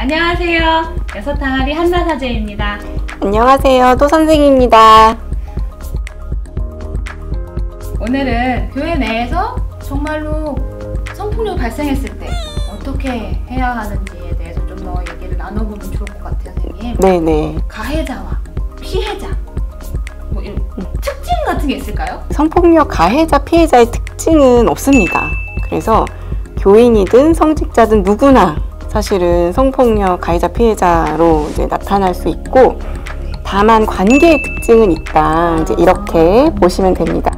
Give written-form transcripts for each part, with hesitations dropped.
안녕하세요. 여섯 항아리 한나사제입니다. 안녕하세요. 또 선생입니다. 오늘은 교회 내에서 정말로 성폭력이 발생했을 때 어떻게 해야 하는지에 대해서 좀 더 얘기를 나눠보면 좋을 것 같아요, 선생님. 네네. 가해자와 피해자 뭐 이런 특징 같은 게 있을까요? 성폭력 가해자, 피해자의 특징은 없습니다. 그래서 교인이든 성직자든 누구나 사실은 성폭력 가해자, 피해자로 이제 나타날 수 있고, 다만 관계의 특징은 있다. 이제 이렇게 보시면 됩니다.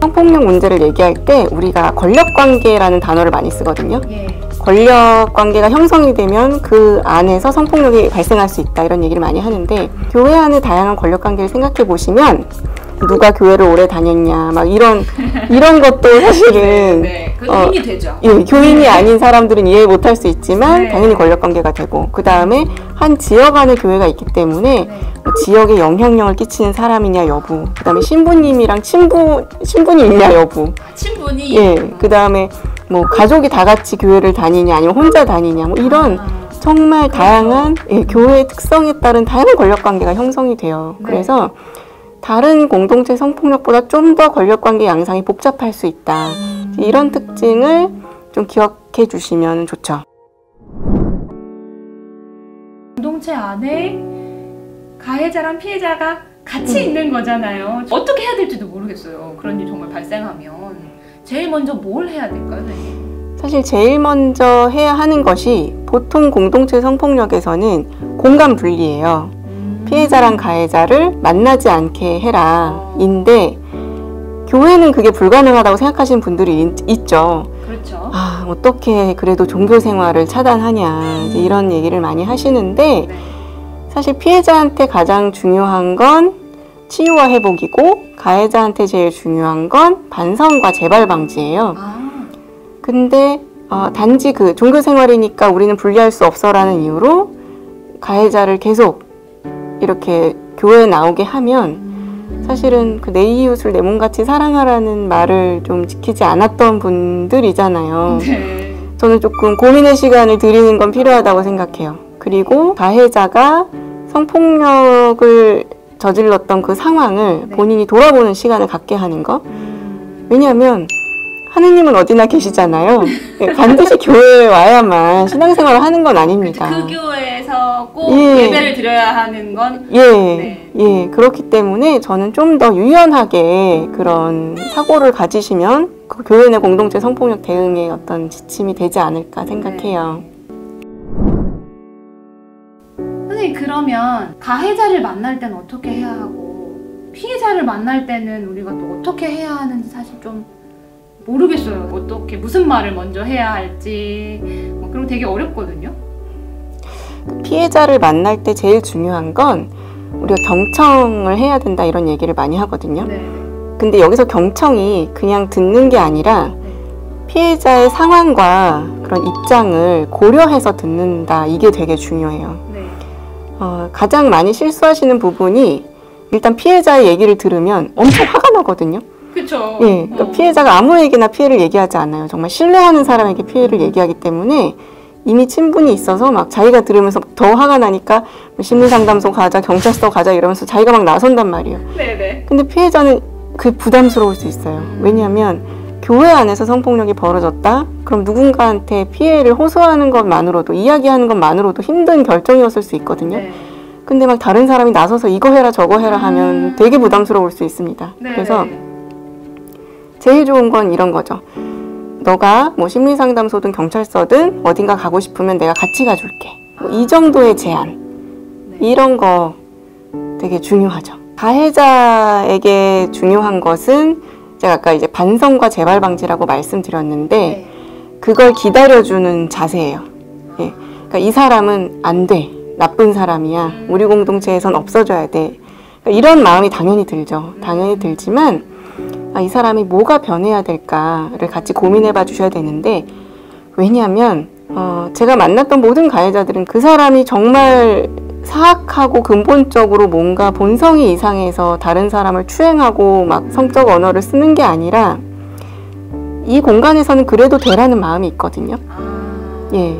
성폭력 문제를 얘기할 때 우리가 권력관계라는 단어를 많이 쓰거든요. 권력관계가 형성이 되면 그 안에서 성폭력이 발생할 수 있다, 이런 얘기를 많이 하는데, 교회 안의 다양한 권력관계를 생각해 보시면 누가 교회를 오래 다녔냐 막 이런 것도 사실은 그것도 힘이 되죠. 예, 교인이 아닌 사람들은 이해 못할 수 있지만 당연히 권력관계가 되고, 그 다음에 한 지역 안에 교회가 있기 때문에 지역에 영향력을 끼치는 사람이냐 여부, 그 다음에 신부님이랑 신분이 있냐 여부, 친분이, 예, 그 다음에 뭐 가족이 다 같이 교회를 다니냐 아니면 혼자 다니냐, 뭐 이런 정말 다양한, 예, 교회의 특성에 따른 다양한 권력관계가 형성이 돼요. 그래서 다른 공동체 성폭력보다 좀 더 권력관계 양상이 복잡할 수 있다. 이런 특징을 좀 기억해 주시면 좋죠. 공동체 안에 가해자랑 피해자가 같이 있는 거잖아요. 어떻게 해야 될지도 모르겠어요. 그런 일이 정말 발생하면 제일 먼저 뭘 해야 될까요, 선생님? 사실 제일 먼저 해야 하는 것이, 보통 공동체 성폭력에서는 공간 분리예요. 피해자랑 가해자를 만나지 않게 해라 인데, 교회는 그게 불가능하다고 생각하시는 분들이 있죠. 그렇죠. 아, 어떻게 그래도 종교 생활을 차단하냐, 이제 이런 얘기를 많이 하시는데, 사실 피해자한테 가장 중요한 건 치유와 회복이고, 가해자한테 제일 중요한 건 반성과 재발 방지예요. 근데 단지 그 종교 생활이니까 우리는 분리할 수 없어라는 이유로 가해자를 계속 이렇게 교회에 나오게 하면, 사실은 그 내 이웃을 내 몸같이 사랑하라는 말을 좀 지키지 않았던 분들이잖아요. 저는 조금 고민의 시간을 드리는 건 필요하다고 생각해요. 그리고 가해자가 성폭력을 저질렀던 그 상황을 본인이 돌아보는 시간을 갖게 하는 것. 왜냐하면 하느님은 어디나 계시잖아요. 반드시 교회에 와야만 신앙생활을 하는 건 아닙니다. 그 교회에서 꼭 예배를 드려야 하는 건 예, 그렇기 때문에 저는 좀 더 유연하게 그런 사고를 가지시면 그 교회 내 공동체 성폭력 대응의 어떤 지침이 되지 않을까 생각해요. 선생님, 그러면 가해자를 만날 때는 어떻게 해야 하고 피해자를 만날 때는 우리가 또 어떻게 해야 하는지 사실 좀 모르겠어요. 어떻게, 무슨 말을 먼저 해야 할지 뭐 그런 거 되게 어렵거든요. 피해자를 만날 때 제일 중요한 건 우리가 경청을 해야 된다, 이런 얘기를 많이 하거든요. 근데 여기서 경청이 그냥 듣는 게 아니라 피해자의 상황과 그런 입장을 고려해서 듣는다, 이게 되게 중요해요. 가장 많이 실수하시는 부분이, 일단 피해자의 얘기를 들으면 엄청 화가 나거든요. 그렇죠. 예, 그러니까 피해자가 아무에게나 피해를 얘기하지 않아요. 정말 신뢰하는 사람에게 피해를 얘기하기 때문에 이미 친분이 있어서 막 자기가 들으면서 더 화가 나니까 심리상담소 가자, 경찰서 가자 이러면서 자기가 막 나선단 말이에요. 근데 피해자는 그 부담스러울 수 있어요. 왜냐하면 교회 안에서 성폭력이 벌어졌다? 그럼 누군가한테 피해를 호소하는 것만으로도, 이야기하는 것만으로도 힘든 결정이었을 수 있거든요. 근데 막 다른 사람이 나서서 이거 해라 저거 해라 하면 되게 부담스러울 수 있습니다. 그래서 제일 좋은 건 이런 거죠. 너가 뭐 심리상담소든 경찰서든 어딘가 가고 싶으면 내가 같이 가줄게. 뭐 이 정도의 제안. 이런 거 되게 중요하죠. 가해자에게 중요한 것은 제가 아까 이제 반성과 재발 방지라고 말씀드렸는데, 그걸 기다려주는 자세예요. 예. 그러니까 이 사람은 안 돼. 나쁜 사람이야. 우리 공동체에선 없어져야 돼. 그러니까 이런 마음이 당연히 들죠. 당연히 들지만, 이 사람이 뭐가 변해야 될까를 같이 고민해 봐 주셔야 되는데, 왜냐하면 제가 만났던 모든 가해자들은 그 사람이 정말 사악하고 근본적으로 뭔가 본성이 이상해서 다른 사람을 추행하고 막 성적 언어를 쓰는 게 아니라, 이 공간에서는 그래도 되라는 마음이 있거든요. 예.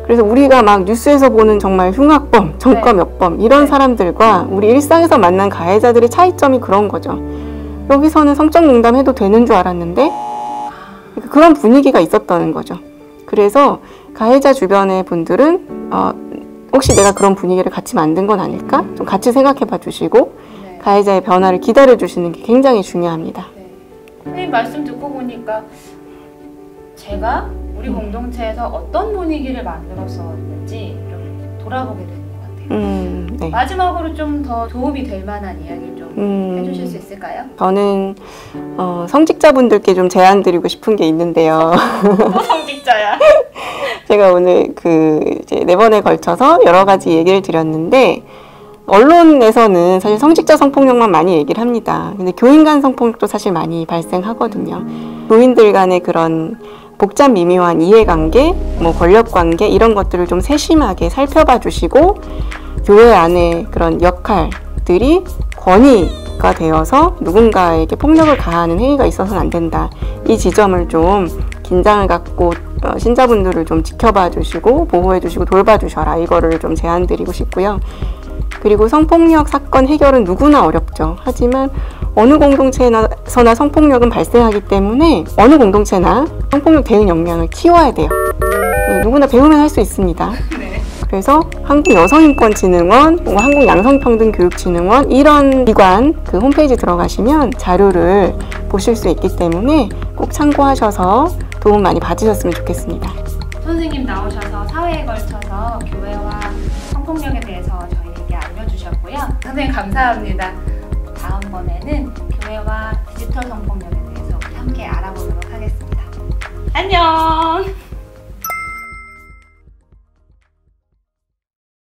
그래서 우리가 막 뉴스에서 보는 정말 흉악범, 전과몇범 이런 네. 사람들과 우리 일상에서 만난 가해자들의 차이점이 그런 거죠. 여기서는 성적 농담해도 되는 줄 알았는데 그런 분위기가 있었다는 거죠. 그래서 가해자 주변의 분들은 혹시 내가 그런 분위기를 같이 만든 건 아닐까? 좀 같이 생각해 봐 주시고 네. 가해자의 변화를 기다려 주시는 게 굉장히 중요합니다. 네. 선생님 말씀 듣고 보니까 제가 우리 공동체에서 어떤 분위기를 만들었었는지 좀 돌아보게 되는 것 같아요. 네. 마지막으로 좀 더 도움이 될 만한 이야기를 좀 해주실 수 있을까요? 저는 성직자분들께 좀 제안 드리고 싶은 게 있는데요. 또 성직자야. 제가 오늘 이제 4번에 걸쳐서 여러 가지 얘기를 드렸는데 언론에서는 사실 성직자 성폭력만 많이 얘기를 합니다. 근데 교인 간 성폭력도 사실 많이 발생하거든요. 교인들 간의 그런 복잡 미묘한 이해관계, 뭐 권력관계 이런 것들을 좀 세심하게 살펴봐 주시고 교회 안에 그런 역할들이 권위가 되어서 누군가에게 폭력을 가하는 행위가 있어서는 안 된다. 이 지점을 좀 긴장을 갖고 신자분들을 좀 지켜봐 주시고 보호해 주시고 돌봐 주셔라. 이거를 좀 제안드리고 싶고요. 그리고 성폭력 사건 해결은 누구나 어렵죠. 하지만 어느 공동체에서나 성폭력은 발생하기 때문에 어느 공동체나 성폭력 대응 역량을 키워야 돼요. 누구나 배우면 할 수 있습니다. 네. 그래서 한국여성인권진흥원, 한국양성평등교육진흥원 이런 기관 그 홈페이지 들어가시면 자료를 보실 수 있기 때문에 꼭 참고하셔서 도움 많이 받으셨으면 좋겠습니다. 선생님 나오셔서 사회에 걸쳐서 교회와 성폭력에 대해서 저희에게 알려주셨고요. 선생님 감사합니다. 다음번에는 교회와 디지털 성폭력에 대해서 우리 함께 알아보도록 하겠습니다. 안녕!